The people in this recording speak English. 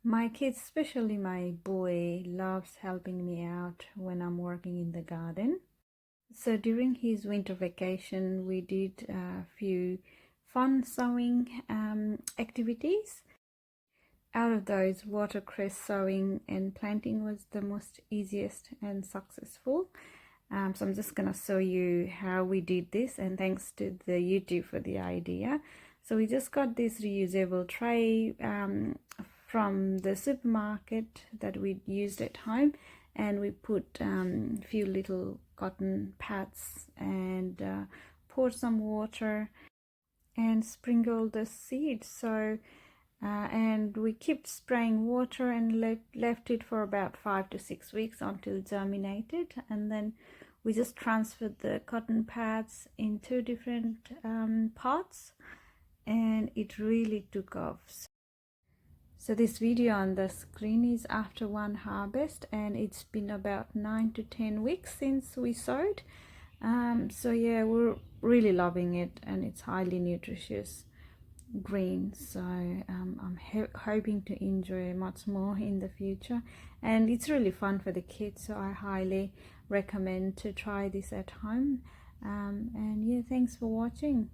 My kids, especially my boy, loves helping me out when I'm working in the garden. So during his winter vacation, we did a few fun sewing activities. Out of those, watercress sewing and planting was the most easiest and successful. So I'm just gonna show you how we did this, and thanks to the YouTube for the idea. So we just got this reusable tray from the supermarket that we used at home, and we put a few little cotton pads and poured some water and sprinkled the seeds. And we kept spraying water and left it for about 5 to 6 weeks until it germinated, and then we just transferred the cotton pads in two different pots, and it really took off. So this video on the screen is after one harvest, and it's been about 9 to 10 weeks since we sowed. So yeah, we're really loving it, and it's highly nutritious green. So I'm hoping to enjoy much more in the future, and it's really fun for the kids, so I highly recommend to try this at home. And yeah, thanks for watching.